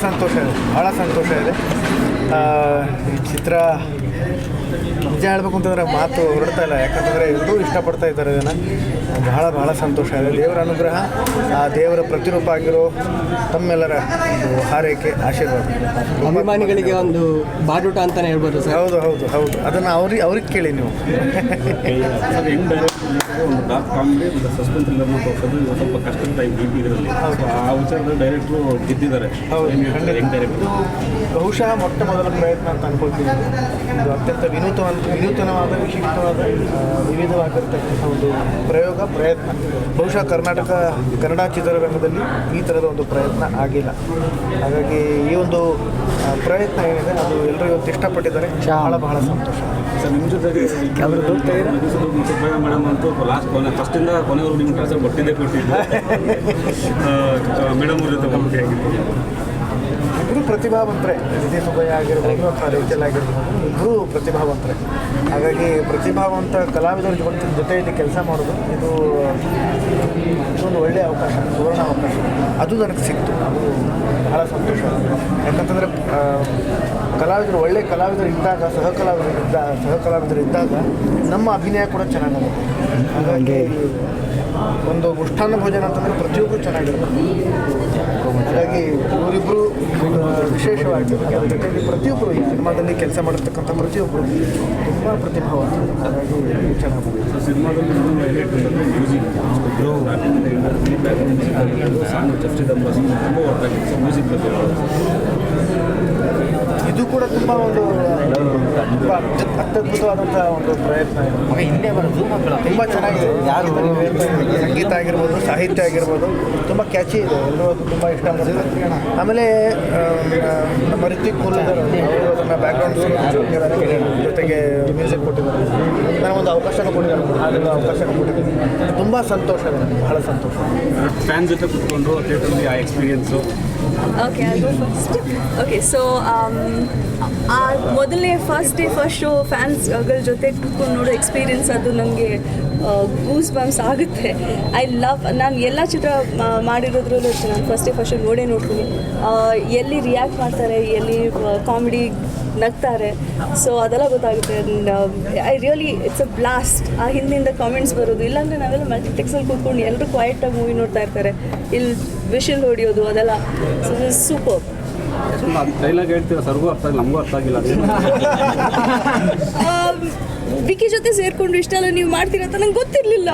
ಸಂತೋಷ ಇದೆ, ಭಾಳ ಸಂತೋಷ ಇದೆ. ಈ ಚಿತ್ರ ನಿಜ ಹೇಳ್ಬೇಕು ಅಂತಂದರೆ ಮಾತು ಹೊರಡ್ತಾ ಇಲ್ಲ, ಯಾಕಂತಂದರೆ ಎಲ್ಲರೂ ಇಷ್ಟಪಡ್ತಾ ಇದ್ದಾರೆ ಇದನ್ನು. ಬಹಳ ಸಂತೋಷ ಇದೆ. ದೇವರ ಅನುಗ್ರಹ, ಆ ದೇವರ ಪ್ರತಿರೂಪ ಆಗಿರೋ ತಮ್ಮೆಲ್ಲರ ಒಂದು ಹಾರೈಕೆ, ಆಶೀರ್ವಾದ. ಅಭಿಮಾನಿಗಳಿಗೆ ಒಂದು ಬಾಡೂಟ ಅಂತಲೇ ಹೇಳ್ಬೋದು ಸರ್. ಹೌದು ಅದನ್ನು ಅವ್ರಿಗೆ ಕೇಳಿ ನೀವು. ಒಂದು ಡಾರ್ಕ್ ಕಾಮಿಡಿ, ಒಂದು ಸಸ್ಪೆನ್ಸ್ ಥ್ರಿಲ್ಲರ್ನ ತೋರಿಸೋದು ಸ್ವಲ್ಪ ಕಷ್ಟದ ಟೈಮ್ ಇದರಲ್ಲಿ. ಆ ವಿಚಾರದಲ್ಲಿ ಡೈರೆಕ್ಟ್ರು ಗೆದ್ದಿದ್ದಾರೆ. ಹೆಂಗ್ ಡೈರೆಕ್ಟ್ರು ಬಹುಶಃ ಮೊಟ್ಟ ಮೊದಲ ಪ್ರಯತ್ನ ಅಂತ ಅನ್ಕೊಳ್ತೀನಿ. ಇದು ಅತ್ಯಂತ ವಿನೂತನವಾದ ವಿಶಿಷ್ಟವಾದ ವಿವಿಧವಾಗಿರ್ತಕ್ಕಂಥ ಒಂದು ಪ್ರಯತ್ನ. ಬಹುಶಃ ಕನ್ನಡ ಚಿತ್ರರಂಗದಲ್ಲಿ ಈ ಥರದ ಒಂದು ಪ್ರಯತ್ನ ಆಗಿಲ್ಲ. ಹಾಗಾಗಿ ಈ ಒಂದು ಪ್ರಯತ್ನ ಏನಿದೆ ಅದು ಎಲ್ಲರೂ ಇವತ್ತು ಇಷ್ಟಪಟ್ಟಿದ್ದಾರೆ. ಬಹಳ ಸಂತೋಷ. ಸರ್, ನಿಮ್ಮ ಜೊತೆಗೆ ಮೇಡಮ್ ಅಂತೂ ಫಸ್ಟಿಂದ ಕೊನೆವರೆಗೂ ನಿಮ್ಮ ಕೆಲಸ ಕೊಟ್ಟಿದ್ದೇ ಮೇಡಮ್ ಅವ್ರ ಜೊತೆ ಹೋಗಿ ಆಗಿತ್ತು. ಇಬ್ಬರು ಪ್ರತಿಭಾವಂತರೇ, ವಿಜಯ್ ಸುಬ್ಬಯ್ಯ ಆಗಿರ್ಬೋದು ಅಥವಾ ರೇಚಲ್ ಆಗಿರ್ಬೋದು, ಇಬ್ಬರು ಪ್ರತಿಭಾವಂತರೇ. ಹಾಗಾಗಿ ಪ್ರತಿಭಾವಂತ ಕಲಾವಿದರ ಜೊತೆಯಲ್ಲಿ ಕೆಲಸ ಮಾಡೋದು ಇದೊಂದು ಒಳ್ಳೆಯ ಅವಕಾಶ, ಸುವರ್ಣ ಅವಕಾಶ. ಅದು ನನಗೆ ಸಿಕ್ತು. ಅದು ಬಹಳ ಸಂತೋಷ. ಯಾಕಂತಂದರೆ ಒಳ್ಳೆಯ ಕಲಾವಿದರು ಇದ್ದಾಗ, ಸಹಕಲಾವಿದರು ಇದ್ದಾಗ ನಮ್ಮ ಅಭಿನಯ ಕೂಡ ಚೆನ್ನಾಗುತ್ತೆ. ಹಾಗಾಗಿ ಒಂದು ಮೃಷ್ಟಾನ್ನ ಭೋಜನ ಅಂತಂದರೆ ಪ್ರತಿಯೊಬ್ಬರು ಚೆನ್ನಾಗಿರ್ಬೇಕು. ಹಾಗಾಗಿ ಇವರಿಬ್ಬರು ವಿಶೇಷವಾಗಿ ಅದರ ಜೊತೆಗೆ ಪ್ರತಿಯೊಬ್ಬರು ಈ ಸಿನಿಮಾದಲ್ಲಿ ಕೆಲಸ ಮಾಡಿರ್ತಕ್ಕಂಥ ಪ್ರತಿಯೊಬ್ಬರು ತುಂಬ ಪ್ರತಿಭಾವಂತರು. ಹಾಗಾಗಿ ಚೆನ್ನಾಗಿ ಸಿನಿಮಾದಲ್ಲಿ ಮ್ಯೂಸಿಕ್ ಸಾಂಗ್ ಜಸ್ಟಿಸ್ ತುಂಬ ವರ್ಕ್ ಆಗಿತ್ತು. ಮ್ಯೂಸಿಕ್ ಬಗ್ಗೆ ಇದು ಕೂಡ ತುಂಬ ಅತ್ಯದ್ಭುತವಾದಂಥ ಒಂದು ಪ್ರಯತ್ನ ಇದೆ. ಹಿಂದೆ ಬರೋದು ತುಂಬ ಚೆನ್ನಾಗಿದೆ. ಯಾರು ಸಂಗೀತ ಆಗಿರ್ಬೋದು, ಸಾಹಿತ್ಯ ಆಗಿರ್ಬೋದು, ತುಂಬ ಕ್ಯಾಚಿ ಇದೆ. ಎಲ್ಲರೂ ಅದು ತುಂಬ ಇಷ್ಟ ಆಗುತ್ತೆ. ಆಮೇಲೆ ನಮ್ಮ ರಿತಿಕ್ ಮುರುಳಿಧರ್ ಅವರು ಅದನ್ನು ಬ್ಯಾಕ್ಗ್ರೌಂಡ್ ಜೊತೆಗೆ ಮ್ಯೂಸಿಕ್ ಕೊಟ್ಟಿದ್ದಾರೆ. ನನಗೊಂದು ಅವಕಾಶನೂ ಕೊಟ್ಟಿದ್ದಾರೆ, ಹಾಡಲು ಅವಕಾಶನೂ ಕೊಟ್ಟಿದ್ದೀನಿ. ತುಂಬ ಸಂತೋಷ ಇದೆ, ಬಹಳ ಸಂತೋಷ. ಫ್ಯಾನ್ ಜೊತೆ ಕೂತ್ಕೊಂಡು ಥಿಯೇಟರ್ಲಿ ಆ ಎಕ್ಸ್ಪೀರಿಯನ್ಸು. ಓಕೆ ಸೊ ಮೊದಲನೇ ಫಸ್ಟ್ ಶೋ ಫ್ಯಾನ್ಸ್ಗಳ ಜೊತೆ ಕೂತ್ಕೊಂಡು ನೋಡೋ ಎಕ್ಸ್ಪೀರಿಯನ್ಸ್ ಅದು ನನಗೆ ಗೂಸ್ ಬಂಪ್ಸ್ ಆಗುತ್ತೆ. ನಾನು ಎಲ್ಲ ಚಿತ್ರ ಮಾಡಿರೋದ್ರಲ್ಲೂ ನಾನು ಫಸ್ಟ್ ಶೋ ನೋಡ್ತೀನಿ. ಎಲ್ಲಿ ರಿಯಾಕ್ಟ್ ಮಾಡ್ತಾರೆ, ಎಲ್ಲಿ ಕಾಮಿಡಿ ನಗ್ತಾರೆ, ಸೊ ಅದೆಲ್ಲ ಗೊತ್ತಾಗುತ್ತೆ. I really it's a blast. ಆ ಹಿಂದಿಂದ ಕಾಮೆಂಟ್ಸ್ ಬರೋದು, ಇಲ್ಲಾಂದರೆ ನಾವೆಲ್ಲ ಮಲ್ಟಿಪ್ಲೆಕ್ಸಲ್ಲಿ ಕೂತ್ಕೊಂಡು ಎಲ್ಲರೂ ಕ್ವೈಟಾಗಿ ಮೂವಿ ನೋಡ್ತಾ ಇರ್ತಾರೆ, ಇಲ್ಲಿ ವಿಷಲ್ ಹೊಡಿಯೋದು ಅದೆಲ್ಲ. So super. ಡೈಲಾಗ್ ಹೇಳ್ತೀರಾ, ಸರ್ಗೂ ಅರ್ಥ ಆಗಿಲ್ಲ, ನಮಗೂ ಅರ್ಥ ಆಗಿಲ್ಲ. ವಿಕಿ ಜೊತೆ ಸೇರ್ಕೊಂಡು ಇಷ್ಟೆಲ್ಲ ನೀವು ಮಾಡ್ತೀರಾ ಅಂತ ನಂಗೆ ಗೊತ್ತಿರಲಿಲ್ಲ.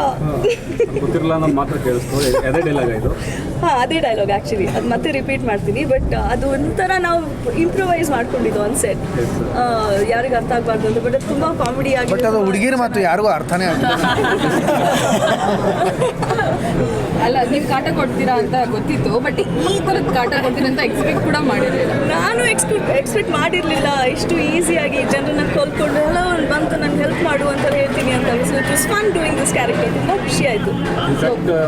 ನಾನು ಮಾತ್ರ ಕೇಳಿಸ್ತು. ಅದೇ ಡೈಲಾಗ್ ಇದು. ಅದೇ ಡೈಲಾಗ್ ಆ್ಯಕ್ಚುಲಿ. ಅದು ಮತ್ತೆ ರಿಪೀಟ್ ಮಾಡ್ತೀನಿ. ಬಟ್ ಅದು ಒಂಥರ ನಾವು ಇಂಪ್ರೂವೈಸ್ ಮಾಡ್ಕೊಂಡಿದ್ದು ಆನ್ ಸೆಟ್, ಯಾರಿಗೂ ಅರ್ಥ ಆಗಬಾರ್ದು ಅಂತ. ಬಟ್ ಅದು ತುಂಬ ಕಾಮಿಡಿ ಆಗಿ. ಬಟ್ ಅದು ಹುಡುಗಿರು ಮತ್ತು ಯಾರಿಗೂ ಅರ್ಥನೇ ಆಗಿಲ್ಲ. ಅಲ್ಲ, ನೀವು ಕಾಟ ಕೊಡ್ತೀರಾ ಅಂತ ಗೊತ್ತಿತ್ತು, ಬಟ್ ಈ ಥರದ ಕಾಟ ಕೊಡ್ತೀರಾ ಅಂತ ಎಕ್ಸ್ಪೆಕ್ಟ್ ಕೂಡ ಮಾಡಿರಲಿಲ್ಲ. ನಾನು ಎಕ್ಸ್ಪೆಕ್ಟ್ ಮಾಡಿರಲಿಲ್ಲ ಇಷ್ಟು ಈಸಿಯಾಗಿ ಜನರನ್ನ ಕೊಲ್ಕೊಂಡು ಎಲ್ಲ ಬಂತು ನಾನು ಹೆಲ್ಪ್ ಮಾಡು ಅಂತ ಹೇಳ್ತೀನಿ ಅಂತ. So it was fun doing this character. ತುಂಬ ಖುಷಿ ಆಯಿತು.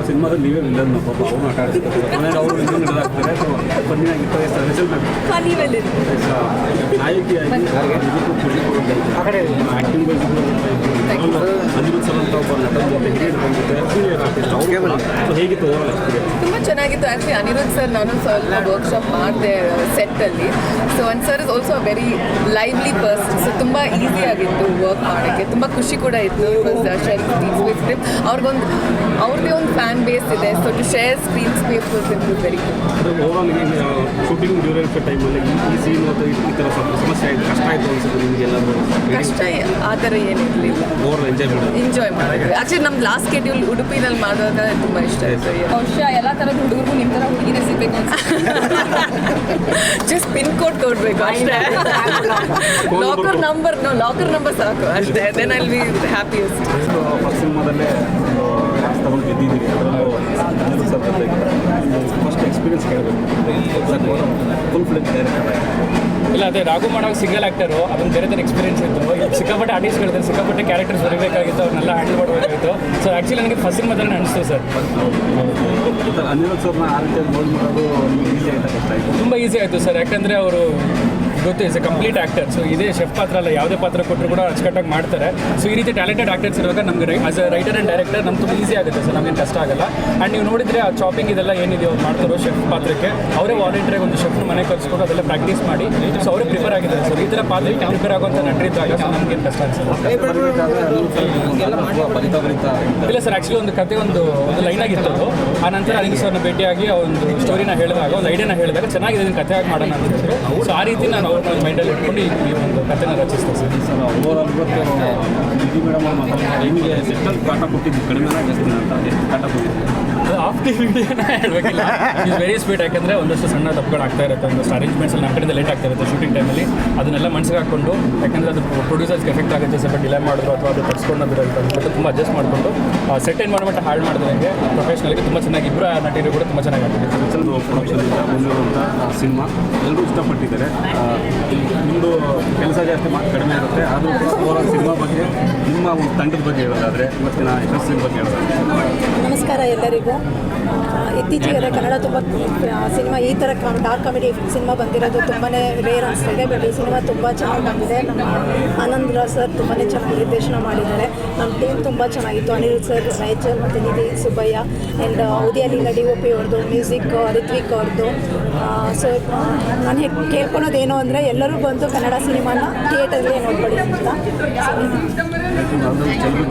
ಸಿನಿಮಾದಲ್ಲಿ ನೀವೇ ವಿಲ್ಲನ್, ಪಾಪ ಅವ್ರು ಆಟ ಆಡಿಸ್ತಾರೆ, ಅವರು ವಿಲ್ಲನ್ ಇಡಲಾಗ್ತಾರೆ. ಫನಿ ವೆಲ್ ನಾಯಕಿಯಾಗಿ ಆ್ಯಕ್ಟಿಂಗ್ ಅನಿರುದ್ಧ್ ಸರ್ ಅಂತ ಒಬ್ಬ ನಟ ಹೇಗಿತ್ತು ಓವರ್ ಎಕ್ಸ್ಪೀರಿಯನ್ಸ್? ತುಂಬ ಚೆನ್ನಾಗಿತ್ತು. ಆ್ಯಕ್ಚುಲಿ ಅನಿರುದ್ಧ್ ಸರ್ ನಾನು ಸ್ವಲ್ಪ ವರ್ಕ್ಶಾಪ್ ಮಾಡಿದೆ ಸೆಟ್ಟಲ್ಲಿ. So one sir is also a very lively person. So ತುಂಬ ಈಸಿ ಆಗಿತ್ತು ವರ್ಕ್ ಮಾಡೋಕ್ಕೆ, ತುಂಬ ಖುಷಿ ಕೂಡ ಇತ್ತು. ಅವ್ರದ್ದೇ ಒಂದು ಫ್ಯಾನ್ ಬೇಸ್ ಇದೆ. So to share screen space very good. Overall shooting duration ಟೈಮಲ್ಲಿ ಈ ಸೀನ್ ಮತ್ತು ಈ ಥರ ಸಮಸ್ಯೆ ಆಯಿತು, ಕಷ್ಟ ಆಯಿತು ಅನ್ಸುತ್ತೆ ನಿಮಗೆಲ್ಲರೂ? ಕಷ್ಟ ಆ ಥರ ಏನಿರಲಿಲ್ಲ. ಓವರ್ ಎಂಜಾಯ್ ಮಾಡಿದ್ವಿ. ಆ್ಯಕ್ಚುಲಿ ನಮ್ಮ ಲಾಸ್ಟ್ ಶೆಡ್ಯೂಲ್ ಉಡುಪಿನಲ್ಲಿ ಮಾಡುವಾಗ ತುಂಬ ಇಷ್ಟ ಆಯಿತು. ಬಹುಶಃ ಎಲ್ಲ ಥರದ ಹುಡುಗರು ನಿಮ್ಮ ಥರ ಹುಡುಗಿನೇ ಸಿಗಬೇಕು ಅಂತ. ಜಸ್ಟ್ ಪಿನ್ ಕೋಡ್ ಕೊಡಬೇಕು ಅಷ್ಟೇ. ಲಾಕರ್ ನಂಬರ್ ಸಾಕು ಅಷ್ಟೇ. Then I will be happiest. First ಸಿನಿಮಾದಲ್ಲೇ ತಗೊಂಡು ಗೆದ್ದಿದ್ದೀವಿ. ಅದರಲ್ಲೂ ಸರ್ ಜೊತೆಗೆ ಫಸ್ಟ್ ಎಕ್ಸ್ಪೀರಿಯನ್ಸ್ ಕೇಳಬೇಕು. ಫುಲ್ ಫ್ಲೆಜ್ ಡೈರೆಕ್ಟರ್ ಇಲ್ಲ, ಅದೇ ರಾಘು ಮಾಡೋವಾಗ ಸಿಂಗಲ್ ಆ್ಯಕ್ಟರು, ಅದೊಂದು ಬೇರೆ ಥರ ಎಕ್ಸ್ಪೀರಿಯನ್ಸ್ ಇತ್ತು. ಸಿಕ್ಕಾಪಟ್ಟೆ ಆರ್ಟಿಸ್ಟ್ಗಳಿದ್ದಾರೆ, ಸಿಕ್ಕಾಪಟ್ಟೆ ಕ್ಯಾರೆಕ್ಟರ್ಸ್ ಬರಬೇಕಾಗಿತ್ತು, ಅವ್ರನ್ನೆಲ್ಲ ಹ್ಯಾಂಡಲ್ ಮಾಡಬೇಕಾಗಿತ್ತು. ಸೊ ಆ್ಯಕ್ಚುಲಿ ನನಗೆ ಫಸ್ಟ್ ಸಿನಿಮಾದಲ್ಲಿ ಅನಿಸ್ತು ಸರ್. ಅನಿರುದ್ಧ್ ಸರ್ನ ಆ ರೀತಿಯಾಗಿ ನೋಡಿ ಮಾಡೋದು ಈಸಿ ಆಯಿತಾ, ಕಷ್ಟ ಆಯಿತು? ತುಂಬ ಈಸಿ ಆಯಿತು ಸರ್. ಯಾಕಂದರೆ ಅವರು ಗೊತ್ತು is A complete actor. So ಇದೇ ಶೆಫ್ ಪಾತ್ರ ಅಲ್ಲ, ಯಾವುದೇ ಪಾತ್ರ ಕೊಟ್ಟರು ಕೂಡ ಅಚ್ಚುಕಟ್ಟಾಗಿ ಮಾಡ್ತಾರೆ. ಸೊ ಈ ರೀತಿ ಟ್ಯಾಲೆಂಟೆಡ್ ಆ್ಯಕ್ಟರ್ಸ್ ಇರುವಾಗ ನಮಗೆ as a writer and director ನಮ್ಗೆ ತುಂಬ ಈಸಿ ಆಗುತ್ತೆ ಸರ್, ನಮಗೇನು ಕಷ್ಟ ಆಗಲ್ಲ. ಆ್ಯಂಡ್ ನೀವು ನೋಡಿದರೆ ಆ ಚಾಪಿಂಗ್ ಇದೆಲ್ಲ ಏನಿದೆ ಅವ್ರು ಮಾಡ್ತಾರೋ ಶೆಫ್ ಪಾತ್ರಕ್ಕೆ, ಅವರೇ ವಾಲಂಟಿಯರಾಗಿ ಒಂದು ಶೆಫ್ನ ಮನೆ ಕಳಿಸ್ಕೊಂಡು ಅದೆಲ್ಲ ಪ್ರಾಕ್ಟೀಸ್ ಮಾಡಿ ಸೊ ಅವರೇ ಪ್ರಿಪೇರ್ ಆಗಿದ್ದಾರೆ ಸರ್. ಈ ಥರ ಪಾತ್ರಕ್ಕೆ ಪ್ರಿಪೇರ್ ಆಗುವಂಥ ನಟರಿದ್ದಾಗ ಸೊ ನಮಗೇನು ಕಷ್ಟ ಅನ್ಸಲ್ಲ. ಇಲ್ಲ ಸರ್, ಆ್ಯಕ್ಚುಲಿ ಒಂದು ಕತೆ ಒಂದು ಲೈನ್ ಆಗಿತ್ತು ಅದು. ಆ ನಂತರ ಅನಿಲ್ ಸರ್ನ ಭೇಟಿಯಾಗಿ ಆ ಒಂದು ಸ್ಟೋರಿನ ಹೇಳಿದಾಗ, ಒಂದು ಐಡಿಯಾನ ಹೇಳಿದಾಗ ಚೆನ್ನಾಗಿದೆ ಇದನ್ನು ಕತೆ ಆಗಿ ಮಾಡೋಣ ಅಂತಿದ್ರು. ಸೊ ಆ ರೀತಿ ನಾನು ಅವ್ರನ್ನ ಮೈಂಡಲ್ಲಿ ಇಟ್ಕೊಂಡು ಈ ಒಂದು ಕಥೆನ ರಚಿಸ್ತೇನೆ ಸರ್. ಓವರಾಲ್ ಇದು ಮೇಡಮ್ ನಿಮಗೆ ಸಿಸ್ಟಲ್ ಕಾಟ ಕೊಟ್ಟಿದ್ದು ಕಡಿಮೆನ ಜಾಸ್ತಿನ ಅಂತ ಎಷ್ಟು ಕಾಟ ಕೊಟ್ಟಿದ್ದು? ಅದು ಆಫ್ ದಿ ವಿಡಿಯೋನ ಹೇಳಬೇಕಿಲ್ಲ. Is very sweet. ಯಾಕಂದರೆ ಒಂದಷ್ಟು ಸಣ್ಣ ತಪ್ಪುಗಳು ಆಗ್ತಾ ಇರುತ್ತೆ, ಒಂದಷ್ಟು ಅರೇಂಜ್ಮೆಂಟ್ಸಲ್ಲಿ ನಮ್ಮ ಕಡೆಯಿಂದ ಲೇಟ್ ಆಗ್ತಾ ಇರುತ್ತೆ ಶೂಟಿಂಗ್ ಟೈಮಲ್ಲಿ. ಅದನ್ನೆಲ್ಲ ಮನಸ್ಸಿಗೆ ಹಾಕ್ಕೊಂಡು, ಯಾಕಂದರೆ ಅದು ಪ್ರೊಡ್ಯೂಸರ್ಸ್ಗೆ ಎಫೆಕ್ಟ್ ಆಗುತ್ತೆ, ಸ್ವಲ್ಪ ಡಿಲೇ ಮಾಡಿದ್ರು ಅಥವಾ ಅದು ತರಿಸ್ಕೊಂಡು ಬಟ್ ತುಂಬ ಅಡ್ಜಸ್ಟ್ ಮಾಡಿಕೊಂಡು ಸೆಟ್ ಎನ್ವೈರ್ಮೆಂಟ್ ಹಾಳು ಮಾಡಿದಂಗೆ ಪ್ರೊಫೆಷನಲ್ಗೆ ತುಂಬ ಚೆನ್ನಾಗಿ ಇಬ್ಬರು ನಟಿರು ಕೂಡ ತುಂಬ ಚೆನ್ನಾಗಿ ಆಗಿದೆ. ಪಿಕ್ಚರ್ದು ಪ್ರೊಡಕ್ಷನಿಂದ ಬಂದಿರುವಂಥ ಸಿನಿಮಾ ಎಲ್ಲರೂ ಇಷ್ಟಪಟ್ಟಿದ್ದಾರೆ. ನಿಮ್ಮದು ಕೆಲಸ ಜಾಸ್ತಿ ಕಡಿಮೆ ಇರುತ್ತೆ, ಆದರೂ ಕೂಡ ಓವರಾಲ್ ಸಿನಿಮಾ ಬಗ್ಗೆ ನಿಮ್ಮ ಒಂದು ತಂಡದ ಬಗ್ಗೆ ಹೇಳೋದಾದರೆ ಇವತ್ತಿನ ಯಶಸ್ಸಿನ ಬಗ್ಗೆ ಹೇಳೋದಾದ್ರೆ. ನಮಸ್ಕಾರ ಎಲ್ಲರಿಗೂ. ಇತ್ತೀಚೆಗೆ ಕನ್ನಡ ತುಂಬ ಸಿನಿಮಾ ಈ ಥರ ಡಾರ್ಕ್ ಕಾಮಿಡಿ ಸಿನಿಮಾ ಬಂದಿರೋದು ತುಂಬಾ ರೇರ್ ಅನಿಸ್ತಿದೆ. ಬಟ್ ಈ ಸಿನಿಮಾ ತುಂಬ ಚೆನ್ನಾಗಿ ಬಂದಿದೆ. ನಮ್ಮ ಆನಂದ್ ರಾವ್ ಸರ್ ತುಂಬಾ ಚೆನ್ನಾಗಿ ನಿರ್ದೇಶನ ಮಾಡಿದ್ದಾರೆ. ನಮ್ಮ ಟೀಮ್ ತುಂಬ ಚೆನ್ನಾಗಿತ್ತು. ಅನಿಲ್ ಸರ್, ರೈಚಲ್ ಮತ್ತು ನಿಧಿ ಸುಬ್ಬಯ್ಯ ಆ್ಯಂಡ್ ಉದಯಲೀಲ DOP ಅವ್ರದ್ದು, ಮ್ಯೂಸಿಕ್ ರಿತ್ವಿಕ್ ಅವ್ರದ್ದು. ಸೊ ನಾನು ಕೇಳ್ಕೊಳೋದೇನು ಅಂದರೆ ಎಲ್ಲರೂ ಬಂದು ಕನ್ನಡ ಸಿನಿಮಾನ ಥಿಯೇಟರ್ಗೆ ನೋಡ್ಕೊಳ್ಳಿ ಅಂತ.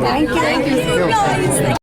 Thank you.